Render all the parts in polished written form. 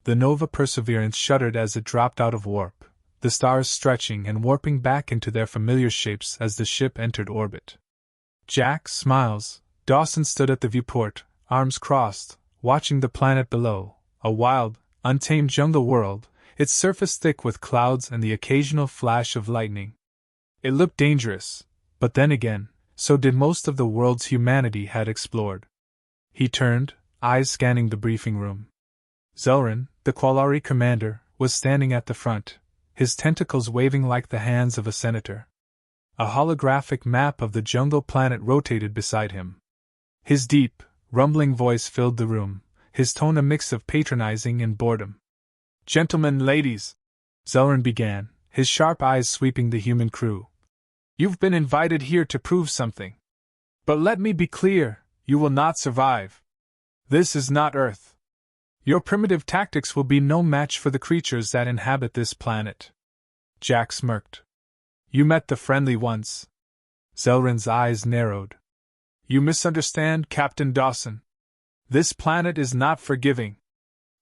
The Nova Perseverance shuddered as it dropped out of warp, the stars stretching and warping back into their familiar shapes as the ship entered orbit. Jack, Smiles, Dawson stood at the viewport, arms crossed, watching the planet below, a wild, untamed jungle world, its surface thick with clouds and the occasional flash of lightning. It looked dangerous, but then again, so did most of the worlds humanity had explored. He turned, eyes scanning the briefing room. Zelran, the Qualari commander, was standing at the front, his tentacles waving like the hands of a senator. A holographic map of the jungle planet rotated beside him. His deep, rumbling voice filled the room, his tone a mix of patronizing and boredom. "Gentlemen, ladies," Zelran began, his sharp eyes sweeping the human crew. "You've been invited here to prove something. But let me be clear, you will not survive. This is not Earth. Your primitive tactics will be no match for the creatures that inhabit this planet." Jack smirked. "You met the friendly ones." Zelran's eyes narrowed. "You misunderstand, Captain Dawson. This planet is not forgiving.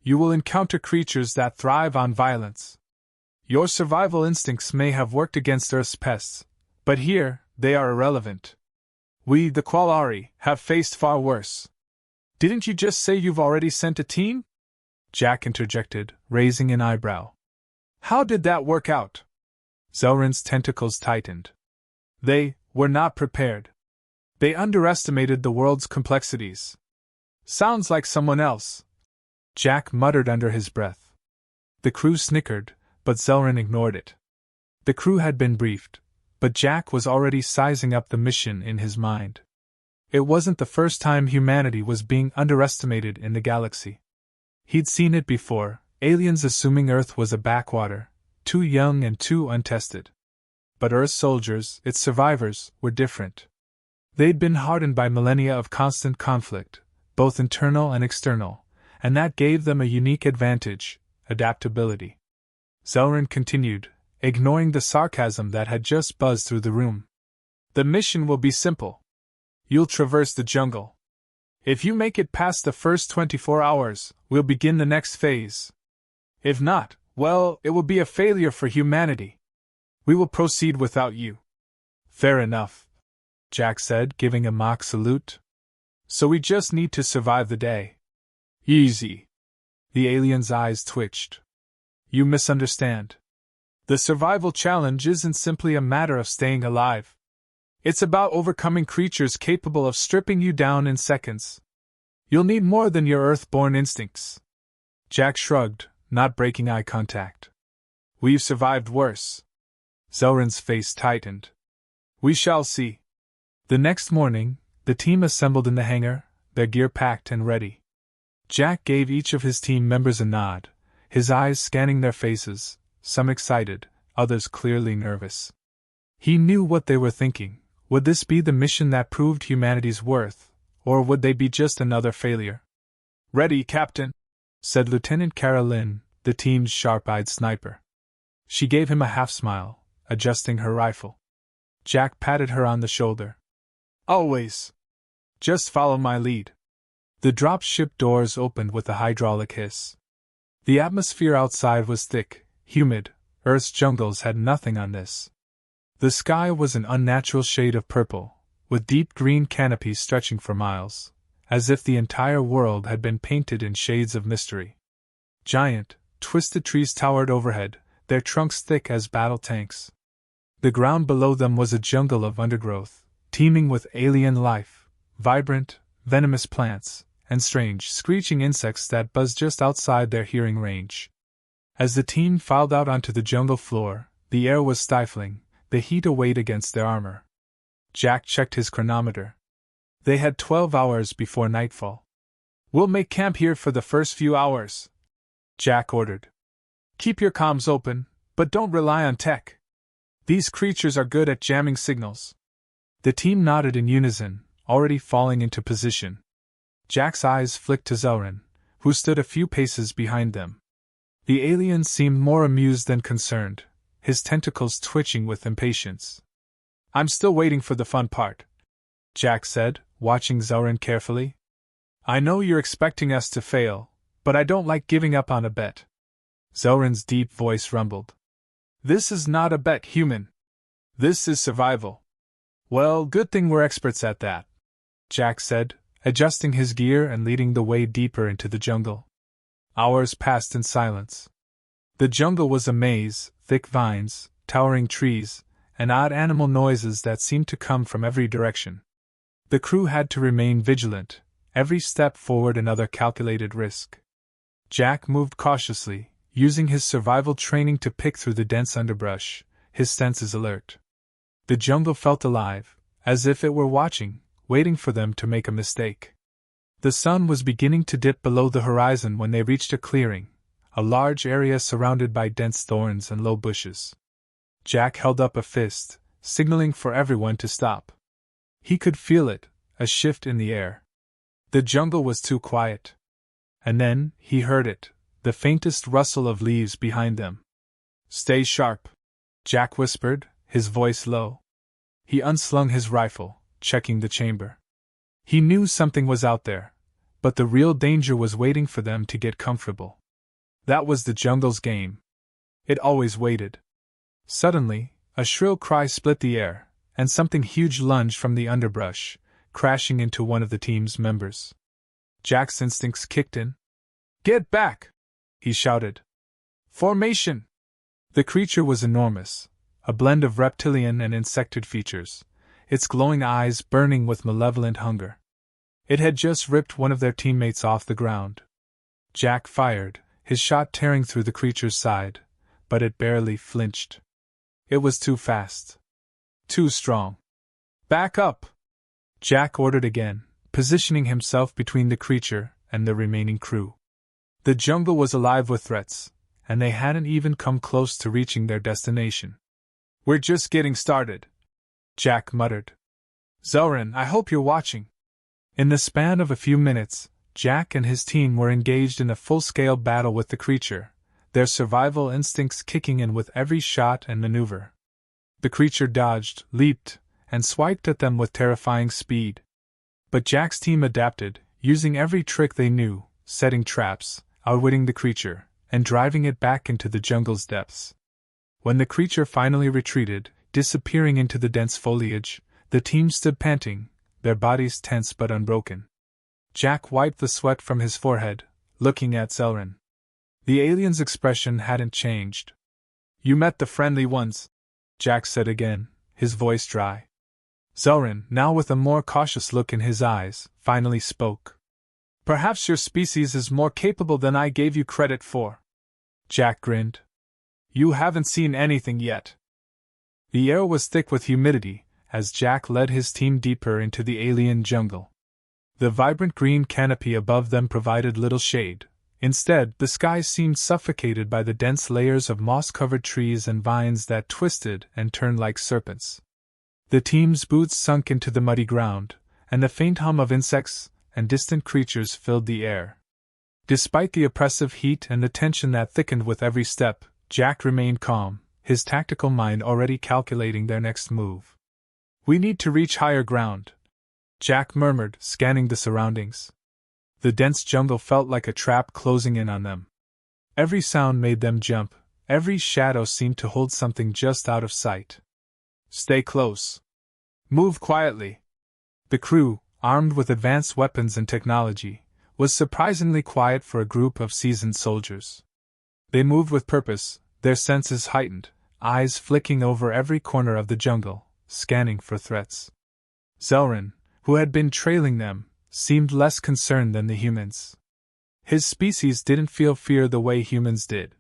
You will encounter creatures that thrive on violence. Your survival instincts may have worked against Earth's pests, but here, they are irrelevant. We, the Qualari, have faced far worse. Didn't you just say you've already sent a team?" Jack interjected, raising an eyebrow. "How did that work out?" Zelran's tentacles tightened. "They were not prepared. They underestimated the world's complexities." "Sounds like someone else," Jack muttered under his breath. The crew snickered, but Zelran ignored it. The crew had been briefed, but Jack was already sizing up the mission in his mind. It wasn't the first time humanity was being underestimated in the galaxy. He'd seen it before, aliens assuming Earth was a backwater, too young and too untested. But Earth's soldiers, its survivors, were different. They'd been hardened by millennia of constant conflict, both internal and external, and that gave them a unique advantage: adaptability. Zelran continued, ignoring the sarcasm that had just buzzed through the room. "The mission will be simple. You'll traverse the jungle. If you make it past the first 24 hours, we'll begin the next phase. If not, well, it will be a failure for humanity. We will proceed without you." "Fair enough," Jack said, giving a mock salute. "So we just need to survive the day." "Easy." The alien's eyes twitched. "You misunderstand. The survival challenge isn't simply a matter of staying alive. It's about overcoming creatures capable of stripping you down in seconds. You'll need more than your Earth-born instincts." Jack shrugged, not breaking eye contact. "We've survived worse." Zelran's face tightened. "We shall see." The next morning, the team assembled in the hangar, their gear packed and ready. Jack gave each of his team members a nod, his eyes scanning their faces, some excited, others clearly nervous. He knew what they were thinking. Would this be the mission that proved humanity's worth, or would they be just another failure? "Ready, Captain," said Lieutenant Carolyn, the team's sharp-eyed sniper. She gave him a half-smile, adjusting her rifle. Jack patted her on the shoulder. "Always. Just follow my lead." The dropship doors opened with a hydraulic hiss. The atmosphere outside was thick, humid. Earth's jungles had nothing on this. The sky was an unnatural shade of purple, with deep green canopies stretching for miles, as if the entire world had been painted in shades of mystery. Giant, twisted trees towered overhead, their trunks thick as battle tanks. The ground below them was a jungle of undergrowth, teeming with alien life, vibrant, venomous plants, and strange, screeching insects that buzzed just outside their hearing range. As the team filed out onto the jungle floor, the air was stifling, the heat weighed against their armor. Jack checked his chronometer. They had 12 hours before nightfall. "We'll make camp here for the first few hours," Jack ordered. "Keep your comms open, but don't rely on tech. These creatures are good at jamming signals." The team nodded in unison, already falling into position. Jack's eyes flicked to Zelran, who stood a few paces behind them. The alien seemed more amused than concerned, his tentacles twitching with impatience. "I'm still waiting for the fun part," Jack said, watching Zelran carefully. "I know you're expecting us to fail, But I don't like giving up on a bet. Zelrin's deep voice rumbled. This is not a bet, human. This is survival. Well, good thing we're experts at that, Jack said, adjusting his gear and leading the way deeper into the jungle. Hours passed in silence. The jungle was a maze, thick vines, towering trees, and odd animal noises that seemed to come from every direction. The crew had to remain vigilant, every step forward another calculated risk. Jack moved cautiously, using his survival training to pick through the dense underbrush, his senses alert. The jungle felt alive, as if it were watching, waiting for them to make a mistake. The sun was beginning to dip below the horizon when they reached a clearing, a large area surrounded by dense thorns and low bushes. Jack held up a fist, signaling for everyone to stop. He could feel it, a shift in the air. The jungle was too quiet. And then, he heard it, the faintest rustle of leaves behind them. Stay sharp, Jack whispered, his voice low. He unslung his rifle, checking the chamber. He knew something was out there, but the real danger was waiting for them to get comfortable. That was the jungle's game. It always waited. Suddenly, a shrill cry split the air, and something huge lunged from the underbrush, crashing into one of the team's members. Jack's instincts kicked in. Get back! He shouted. Formation! The creature was enormous, a blend of reptilian and insectoid features, its glowing eyes burning with malevolent hunger. It had just ripped one of their teammates off the ground. Jack fired, his shot tearing through the creature's side, but it barely flinched. It was too fast. Too strong. Back up! Jack ordered again, positioning himself between the creature and the remaining crew. The jungle was alive with threats, and they hadn't even come close to reaching their destination. We're just getting started, Jack muttered. Zelrin, I hope you're watching. In the span of a few minutes, Jack and his team were engaged in a full-scale battle with the creature, their survival instincts kicking in with every shot and maneuver. The creature dodged, leaped, and swiped at them with terrifying speed. But Jack's team adapted, using every trick they knew, setting traps, outwitting the creature, and driving it back into the jungle's depths. When the creature finally retreated, disappearing into the dense foliage, the team stood panting, their bodies tense but unbroken. Jack wiped the sweat from his forehead, looking at Zelrin. The alien's expression hadn't changed. You met the friendly ones, Jack said again, his voice dry. Zelrin, now with a more cautious look in his eyes, finally spoke. Perhaps your species is more capable than I gave you credit for. Jack grinned. You haven't seen anything yet. The air was thick with humidity, as Jack led his team deeper into the alien jungle. The vibrant green canopy above them provided little shade. Instead, the sky seemed suffocated by the dense layers of moss-covered trees and vines that twisted and turned like serpents. The team's boots sunk into the muddy ground, and the faint hum of insects and distant creatures filled the air. Despite the oppressive heat and the tension that thickened with every step, Jack remained calm, his tactical mind already calculating their next move. We need to reach higher ground, Jack murmured, scanning the surroundings. The dense jungle felt like a trap closing in on them. Every sound made them jump, every shadow seemed to hold something just out of sight. Stay close. Move quietly. The crew, armed with advanced weapons and technology, was surprisingly quiet for a group of seasoned soldiers. They moved with purpose, their senses heightened, eyes flicking over every corner of the jungle, scanning for threats. Zelrin, who had been trailing them, seemed less concerned than the humans. His species didn't feel fear the way humans did.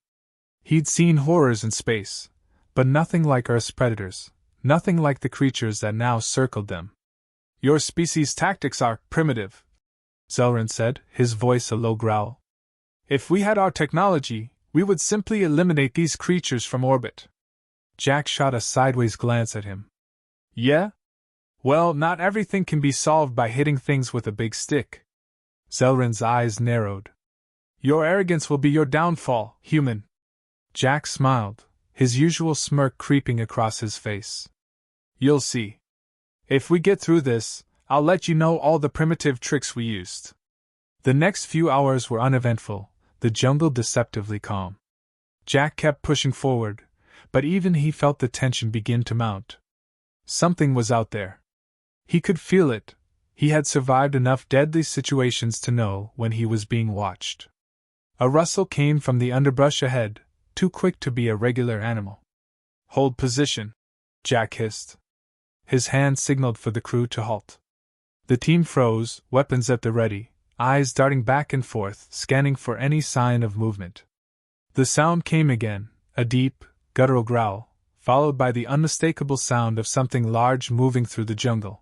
He'd seen horrors in space, but nothing like Earth's predators, nothing like the creatures that now circled them. Your species' tactics are primitive, Zelrin said, his voice a low growl. If we had our technology, we would simply eliminate these creatures from orbit. Jack shot a sideways glance at him. Yeah? Well, not everything can be solved by hitting things with a big stick. Zelrin's eyes narrowed. Your arrogance will be your downfall, human. Jack smiled, his usual smirk creeping across his face. You'll see. If we get through this, I'll let you know all the primitive tricks we used. The next few hours were uneventful, the jungle deceptively calm. Jack kept pushing forward, but even he felt the tension begin to mount. Something was out there. He could feel it. He had survived enough deadly situations to know when he was being watched. A rustle came from the underbrush ahead, too quick to be a regular animal. "Hold position," Jack hissed. His hand signaled for the crew to halt. The team froze, weapons at the ready, eyes darting back and forth, scanning for any sign of movement. The sound came again, a deep, guttural growl, followed by the unmistakable sound of something large moving through the jungle.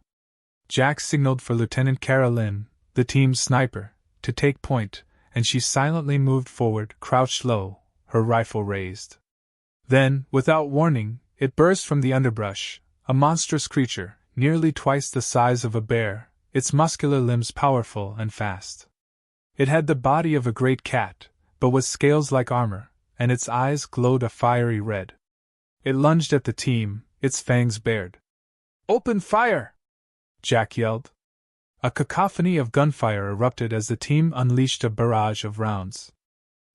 Jack signaled for Lieutenant Carolyn, the team's sniper, to take point, and she silently moved forward, crouched low, her rifle raised. Then, without warning, it burst from the underbrush, a monstrous creature, nearly twice the size of a bear, its muscular limbs powerful and fast. It had the body of a great cat, but with scales like armor, and its eyes glowed a fiery red. It lunged at the team, its fangs bared. "Open fire!" Jack yelled. A cacophony of gunfire erupted as the team unleashed a barrage of rounds.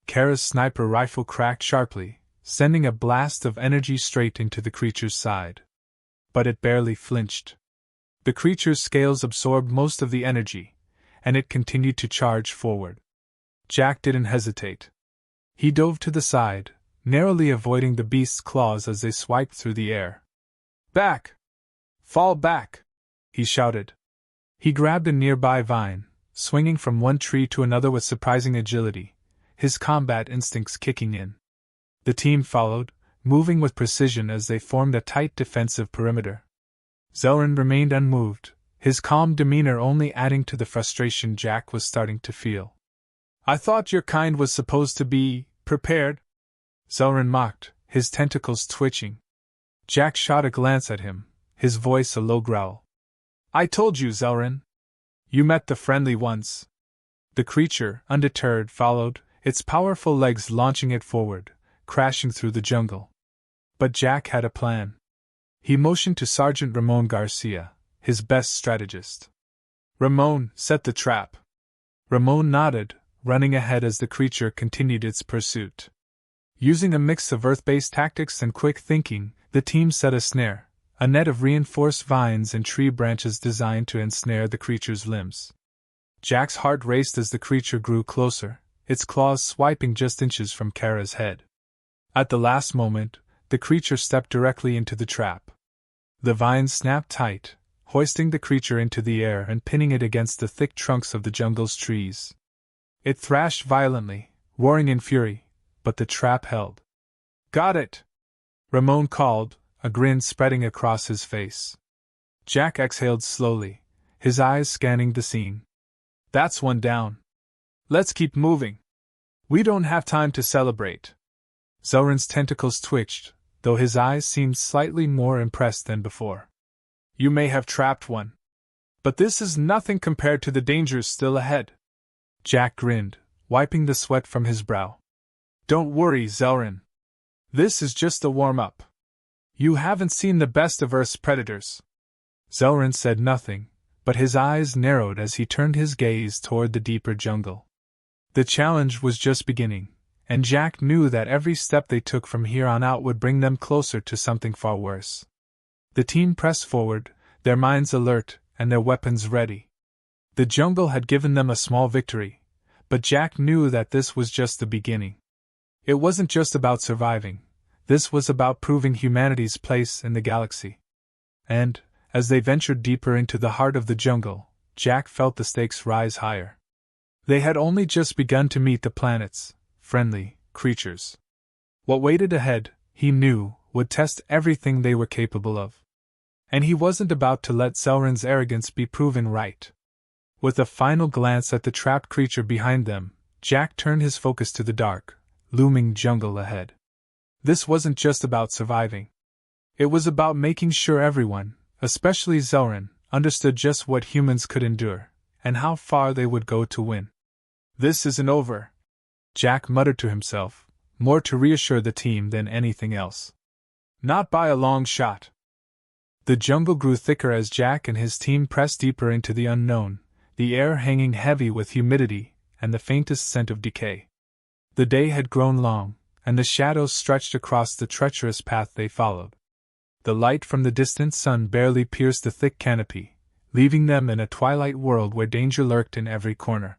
Kara's sniper rifle cracked sharply, sending a blast of energy straight into the creature's side. But it barely flinched. The creature's scales absorbed most of the energy, and it continued to charge forward. Jack didn't hesitate. He dove to the side, narrowly avoiding the beast's claws as they swiped through the air. "Back! Fall back!" he shouted. He grabbed a nearby vine, swinging from one tree to another with surprising agility, his combat instincts kicking in. The team followed, moving with precision as they formed a tight defensive perimeter. Zelrin remained unmoved, his calm demeanor only adding to the frustration Jack was starting to feel. "I thought your kind was supposed to be prepared," Zelrin mocked, his tentacles twitching. Jack shot a glance at him, his voice a low growl. "I told you, Zelrin. You met the friendly ones." The creature, undeterred, followed, its powerful legs launching it forward, crashing through the jungle. But Jack had a plan. He motioned to Sergeant Ramon Garcia, his best strategist. "Ramon, set the trap." Ramon nodded, running ahead as the creature continued its pursuit. Using a mix of earth-based tactics and quick thinking, the team set a snare, a net of reinforced vines and tree branches designed to ensnare the creature's limbs. Jack's heart raced as the creature grew closer, its claws swiping just inches from Kara's head. At the last moment, the creature stepped directly into the trap. The vines snapped tight, hoisting the creature into the air and pinning it against the thick trunks of the jungle's trees. It thrashed violently, roaring in fury, but the trap held. "Got it!" Ramon called, a grin spreading across his face. Jack exhaled slowly, his eyes scanning the scene. "That's one down. Let's keep moving. We don't have time to celebrate." Zelrin's tentacles twitched, though his eyes seemed slightly more impressed than before. "You may have trapped one, but this is nothing compared to the dangers still ahead." Jack grinned, wiping the sweat from his brow. "Don't worry, Zelrin. This is just a warm-up. You haven't seen the best of Earth's predators." Zelrin said nothing, but his eyes narrowed as he turned his gaze toward the deeper jungle. The challenge was just beginning, and Jack knew that every step they took from here on out would bring them closer to something far worse. The team pressed forward, their minds alert and their weapons ready. The jungle had given them a small victory, but Jack knew that this was just the beginning. It wasn't just about surviving, this was about proving humanity's place in the galaxy. And, as they ventured deeper into the heart of the jungle, Jack felt the stakes rise higher. They had only just begun to meet the planet's friendly creatures. What waited ahead, he knew, would test everything they were capable of. And he wasn't about to let Zelrin's arrogance be proven right. With a final glance at the trapped creature behind them, Jack turned his focus to the dark, looming jungle ahead. This wasn't just about surviving. It was about making sure everyone, especially Zelrin, understood just what humans could endure, and how far they would go to win. "This isn't over," Jack muttered to himself, more to reassure the team than anything else. "Not by a long shot." The jungle grew thicker as Jack and his team pressed deeper into the unknown, the air hanging heavy with humidity and the faintest scent of decay. The day had grown long, and the shadows stretched across the treacherous path they followed. The light from the distant sun barely pierced the thick canopy, leaving them in a twilight world where danger lurked in every corner.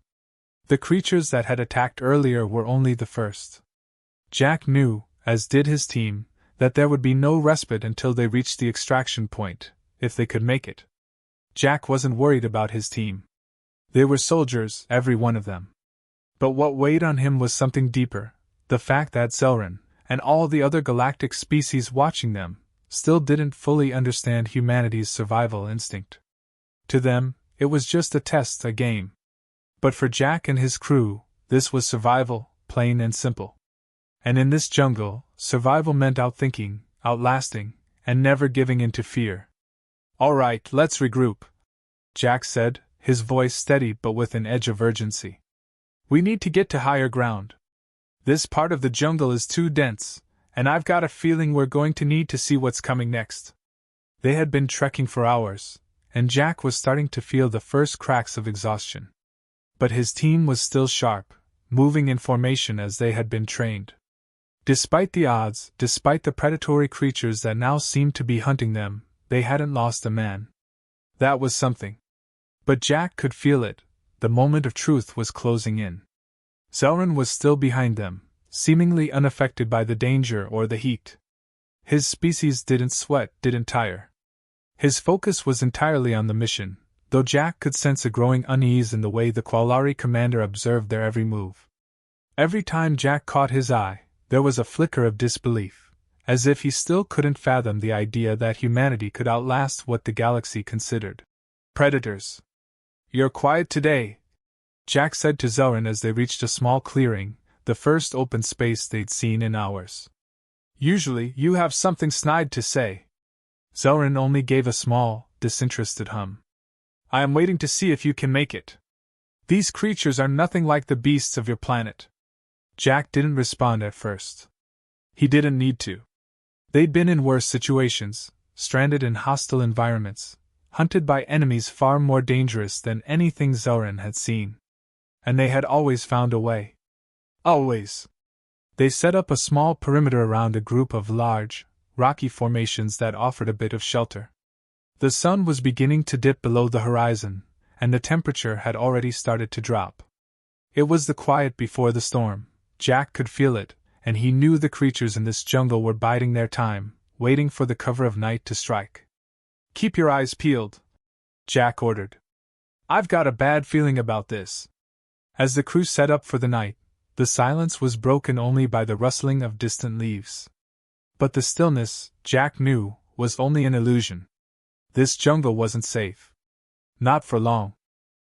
The creatures that had attacked earlier were only the first. Jack knew, as did his team, that there would be no respite until they reached the extraction point, if they could make it. Jack wasn't worried about his team. They were soldiers, every one of them. But what weighed on him was something deeper, the fact that Zelran, and all the other galactic species watching them, still didn't fully understand humanity's survival instinct. To them, it was just a test, a game. But for Jack and his crew, this was survival, plain and simple. And in this jungle, survival meant outthinking, outlasting, and never giving in to fear. "All right, let's regroup," Jack said, his voice steady but with an edge of urgency. "We need to get to higher ground. This part of the jungle is too dense, and I've got a feeling we're going to need to see what's coming next." They had been trekking for hours, and Jack was starting to feel the first cracks of exhaustion. But his team was still sharp, moving in formation as they had been trained. Despite the odds, despite the predatory creatures that now seemed to be hunting them, they hadn't lost a man. That was something. But Jack could feel it. The moment of truth was closing in. Zelran was still behind them, seemingly unaffected by the danger or the heat. His species didn't sweat, didn't tire. His focus was entirely on the mission, though Jack could sense a growing unease in the way the Qualari commander observed their every move. Every time Jack caught his eye, there was a flicker of disbelief, as if he still couldn't fathom the idea that humanity could outlast what the galaxy considered predators. "You're quiet today," Jack said to Zelran as they reached a small clearing, the first open space they'd seen in hours. "Usually you have something snide to say." Zelran only gave a small, disinterested hum. "I am waiting to see if you can make it. These creatures are nothing like the beasts of your planet." Jack didn't respond at first. He didn't need to. They'd been in worse situations, stranded in hostile environments, hunted by enemies far more dangerous than anything Zelran had seen. And they had always found a way. Always. They set up a small perimeter around a group of large, rocky formations that offered a bit of shelter. The sun was beginning to dip below the horizon, and the temperature had already started to drop. It was the quiet before the storm. Jack could feel it, and he knew the creatures in this jungle were biding their time, waiting for the cover of night to strike. "Keep your eyes peeled," Jack ordered. "I've got a bad feeling about this." As the crew set up for the night, the silence was broken only by the rustling of distant leaves. But the stillness, Jack knew, was only an illusion. This jungle wasn't safe. Not for long.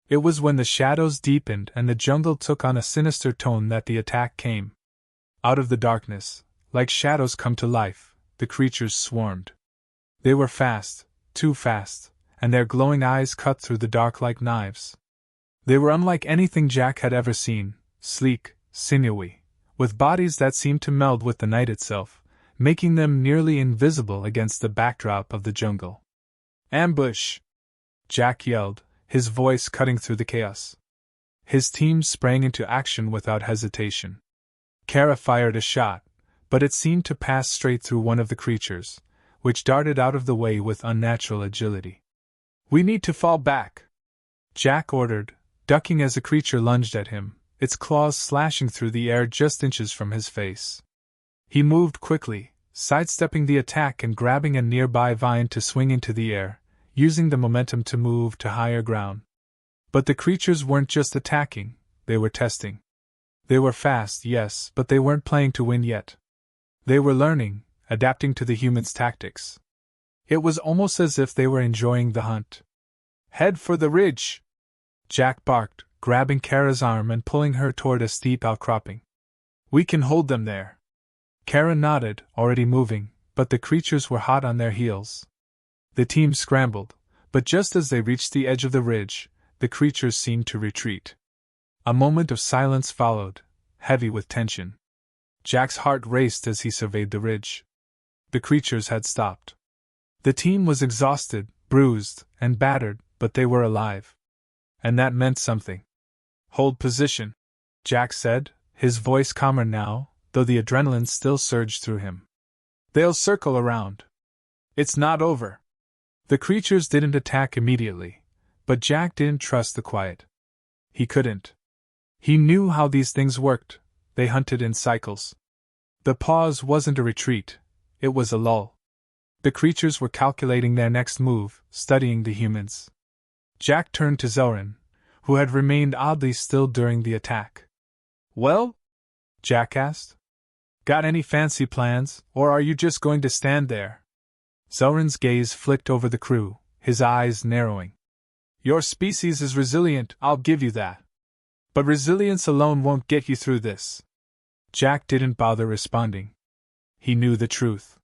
It was when the shadows deepened and the jungle took on a sinister tone that the attack came. Out of the darkness, like shadows come to life, the creatures swarmed. They were fast, too fast, and their glowing eyes cut through the dark like knives. They were unlike anything Jack had ever seen, sleek, sinewy, with bodies that seemed to meld with the night itself, making them nearly invisible against the backdrop of the jungle. "Ambush!" Jack yelled, his voice cutting through the chaos. His team sprang into action without hesitation. Kara fired a shot, but it seemed to pass straight through one of the creatures, which darted out of the way with unnatural agility. "We need to fall back," Jack ordered, ducking as a creature lunged at him, its claws slashing through the air just inches from his face. He moved quickly, sidestepping the attack and grabbing a nearby vine to swing into the air, using the momentum to move to higher ground. But the creatures weren't just attacking, they were testing. They were fast, yes, but they weren't playing to win yet. They were learning, adapting to the humans' tactics. It was almost as if they were enjoying the hunt. "Head for the ridge!" Jack barked, grabbing Kara's arm and pulling her toward a steep outcropping. "We can hold them there." Kara nodded, already moving, but the creatures were hot on their heels. The team scrambled, but just as they reached the edge of the ridge, the creatures seemed to retreat. A moment of silence followed, heavy with tension. Jack's heart raced as he surveyed the ridge. The creatures had stopped. The team was exhausted, bruised, and battered, but they were alive. And that meant something. "Hold position," Jack said, his voice calmer now, though the adrenaline still surged through him. "They'll circle around. It's not over." The creatures didn't attack immediately, but Jack didn't trust the quiet. He couldn't. He knew how these things worked. They hunted in cycles. The pause wasn't a retreat, it was a lull. The creatures were calculating their next move, studying the humans. Jack turned to Zelrin, who had remained oddly still during the attack. "Well?" Jack asked. "Got any fancy plans, or are you just going to stand there?" Zelrin's gaze flicked over the crew, his eyes narrowing. "Your species is resilient, I'll give you that. But resilience alone won't get you through this." Jack didn't bother responding. He knew the truth.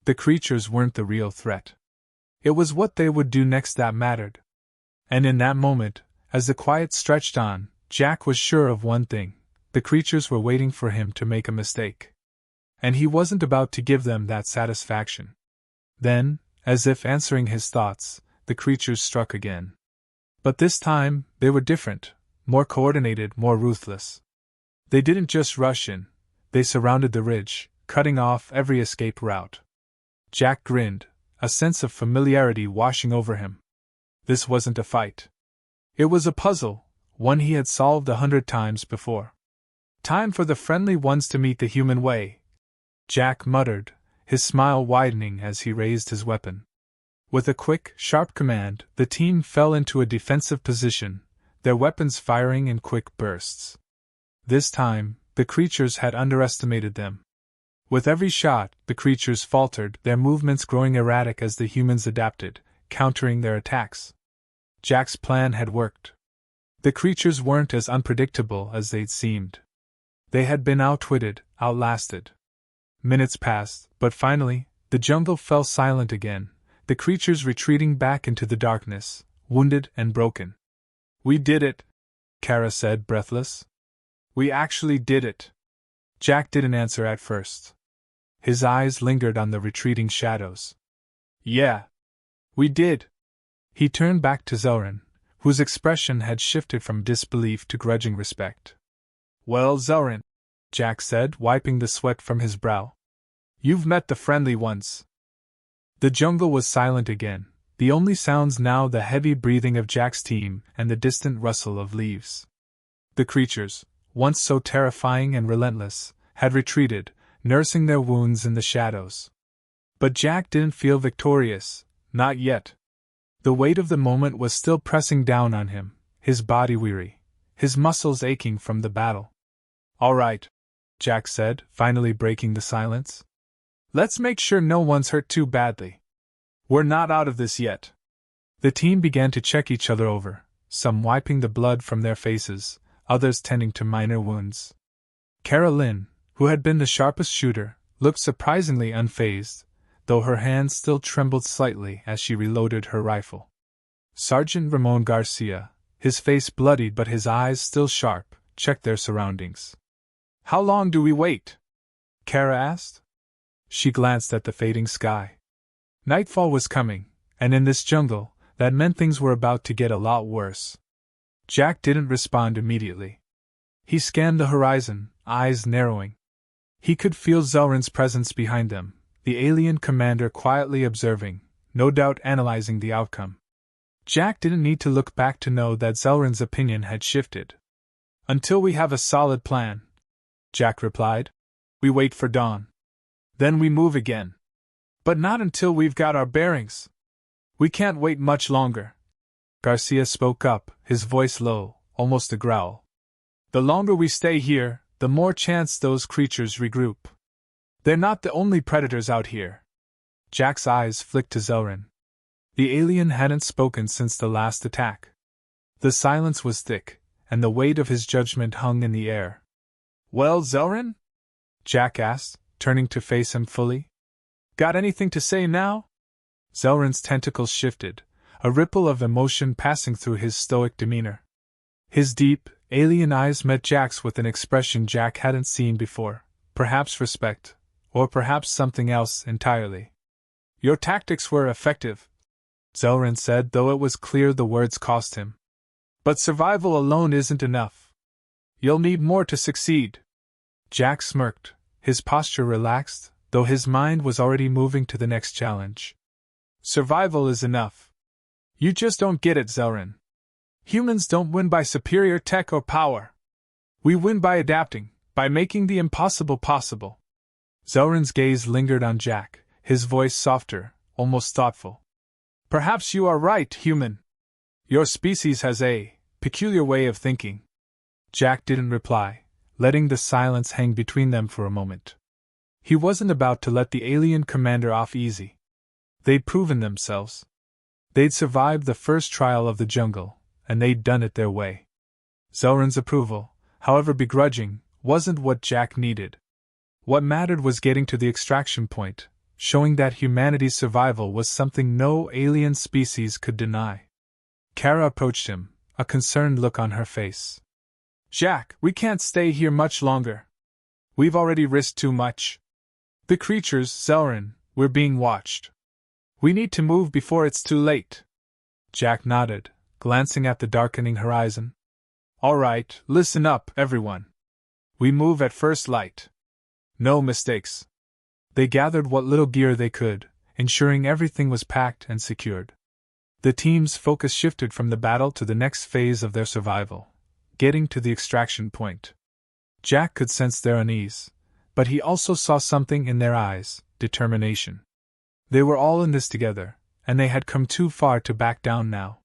The creatures weren't the real threat. It was what they would do next that mattered. And in that moment, as the quiet stretched on, Jack was sure of one thing: the creatures were waiting for him to make a mistake. And he wasn't about to give them that satisfaction. Then, as if answering his thoughts, the creatures struck again. But this time, they were different, more coordinated, more ruthless. They didn't just rush in, they surrounded the ridge, cutting off every escape route. Jack grinned, a sense of familiarity washing over him. This wasn't a fight. It was a puzzle, one he had solved 100 times before. "Time for the friendly ones to meet the human way," Jack muttered, his smile widening as he raised his weapon. With a quick, sharp command, the team fell into a defensive position, their weapons firing in quick bursts. This time, the creatures had underestimated them. With every shot, the creatures faltered, their movements growing erratic as the humans adapted, countering their attacks. Jack's plan had worked. The creatures weren't as unpredictable as they'd seemed. They had been outwitted, outlasted. Minutes passed, but finally, the jungle fell silent again, the creatures retreating back into the darkness, wounded and broken. "We did it," Kara said, breathless. "We actually did it." Jack didn't answer at first. His eyes lingered on the retreating shadows. "Yeah. We did." He turned back to Zelrin, whose expression had shifted from disbelief to grudging respect. "Well, Zelrin," Jack said, wiping the sweat from his brow. "You've met the friendly ones." The jungle was silent again, the only sounds now the heavy breathing of Jack's team and the distant rustle of leaves. The creatures, once so terrifying and relentless, had retreated, nursing their wounds in the shadows. But Jack didn't feel victorious, not yet. The weight of the moment was still pressing down on him, his body weary, his muscles aching from the battle. "All right," Jack said, finally breaking the silence. "Let's make sure no one's hurt too badly. We're not out of this yet." The team began to check each other over, some wiping the blood from their faces, others tending to minor wounds. Carolyn, who had been the sharpest shooter, looked surprisingly unfazed, though her hand still trembled slightly as she reloaded her rifle. Sergeant Ramon Garcia, his face bloodied but his eyes still sharp, checked their surroundings. "How long do we wait?" Kara asked. She glanced at the fading sky. Nightfall was coming, and in this jungle, that meant things were about to get a lot worse. Jack didn't respond immediately. He scanned the horizon, eyes narrowing. He could feel Zelrin's presence behind them, the alien commander quietly observing, no doubt analyzing the outcome. Jack didn't need to look back to know that Zelrin's opinion had shifted. "Until we have a solid plan," Jack replied. "We wait for dawn. Then we move again. But not until we've got our bearings. We can't wait much longer." Garcia spoke up, his voice low, almost a growl. "The longer we stay here, the more chance those creatures regroup. They're not the only predators out here." Jack's eyes flicked to Zelrin. The alien hadn't spoken since the last attack. The silence was thick, and the weight of his judgment hung in the air. "Well, Zelrin?" Jack asked, turning to face him fully. "Got anything to say now?" Zelrin's tentacles shifted, a ripple of emotion passing through his stoic demeanor. His deep, alien eyes met Jack's with an expression Jack hadn't seen before, perhaps respect, or perhaps something else entirely. "Your tactics were effective," Zelrin said, though it was clear the words cost him. "But survival alone isn't enough. You'll need more to succeed." Jack smirked, his posture relaxed, though his mind was already moving to the next challenge. Survival is enough. You just don't get it, Zelrin. Humans don't win by superior tech or power. We win by adapting, by making the impossible possible. Zelrin's gaze lingered on Jack, his voice softer, almost thoughtful. Perhaps you are right, human. Your species has a peculiar way of thinking. Jack didn't reply, letting the silence hang between them for a moment. He wasn't about to let the alien commander off easy. They'd proven themselves. They'd survived the first trial of the jungle, and they'd done it their way. Zelrin's approval, however begrudging, wasn't what Jack needed. What mattered was getting to the extraction point, showing that humanity's survival was something no alien species could deny. Kara approached him, a concerned look on her face. Jack, we can't stay here much longer. We've already risked too much. The creatures, Zelrin, we're being watched. We need to move before it's too late. Jack nodded, glancing at the darkening horizon. All right, listen up, everyone. We move at first light. No mistakes. They gathered what little gear they could, ensuring everything was packed and secured. The team's focus shifted from the battle to the next phase of their survival, getting to the extraction point. Jack could sense their unease, but he also saw something in their eyes, determination. They were all in this together, and they had come too far to back down now.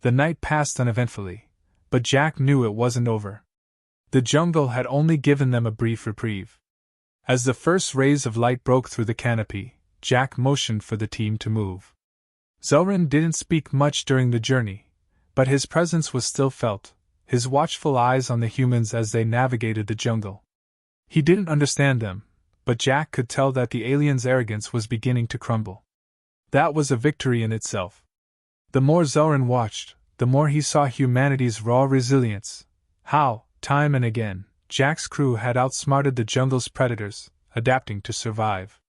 The night passed uneventfully, but Jack knew it wasn't over. The jungle had only given them a brief reprieve. As the first rays of light broke through the canopy, Jack motioned for the team to move. Zelrin didn't speak much during the journey, but his presence was still felt, his watchful eyes on the humans as they navigated the jungle. He didn't understand them, but Jack could tell that the aliens' arrogance was beginning to crumble. That was a victory in itself. The more Zelrin watched, the more he saw humanity's raw resilience. How, time and again, Jack's crew had outsmarted the jungle's predators, adapting to survive.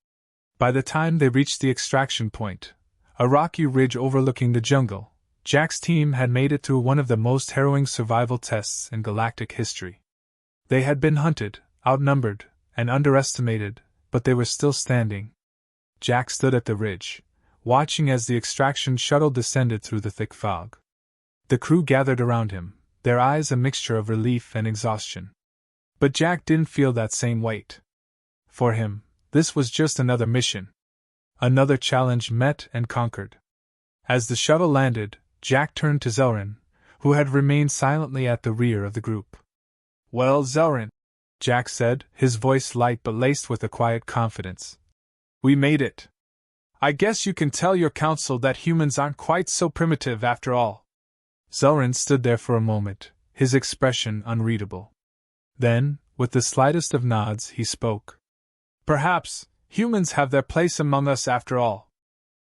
By the time they reached the extraction point, a rocky ridge overlooking the jungle, Jack's team had made it through one of the most harrowing survival tests in galactic history. They had been hunted, outnumbered, and underestimated, but they were still standing. Jack stood at the ridge, watching as the extraction shuttle descended through the thick fog. The crew gathered around him, their eyes a mixture of relief and exhaustion. But Jack didn't feel that same weight. For him, this was just another mission. Another challenge met and conquered. As the shuttle landed, Jack turned to Zelrin, who had remained silently at the rear of the group. Well, Zelrin, Jack said, his voice light but laced with a quiet confidence. We made it. I guess you can tell your council that humans aren't quite so primitive after all. Zelrin stood there for a moment, his expression unreadable. Then, with the slightest of nods, he spoke. Perhaps, humans have their place among us after all.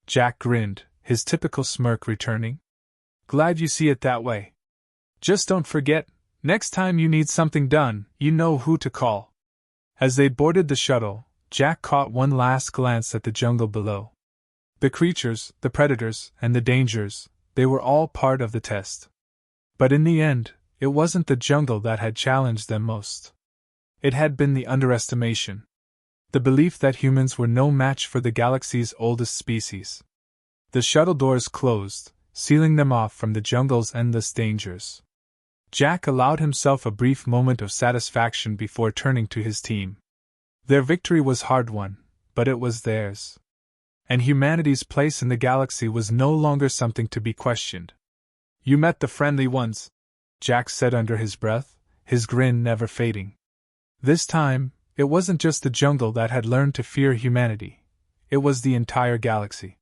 Jack grinned, his typical smirk returning. Glad you see it that way. Just don't forget, next time you need something done, you know who to call. As they boarded the shuttle, Jack caught one last glance at the jungle below. The creatures, the predators, and the dangers, they were all part of the test. But in the end, it wasn't the jungle that had challenged them most. It had been the underestimation. The belief that humans were no match for the galaxy's oldest species. The shuttle doors closed, sealing them off from the jungle's endless dangers. Jack allowed himself a brief moment of satisfaction before turning to his team. Their victory was hard-won, but it was theirs. And humanity's place in the galaxy was no longer something to be questioned. You met the friendly ones, Jack said under his breath, his grin never fading. This time, it wasn't just the jungle that had learned to fear humanity. It was the entire galaxy.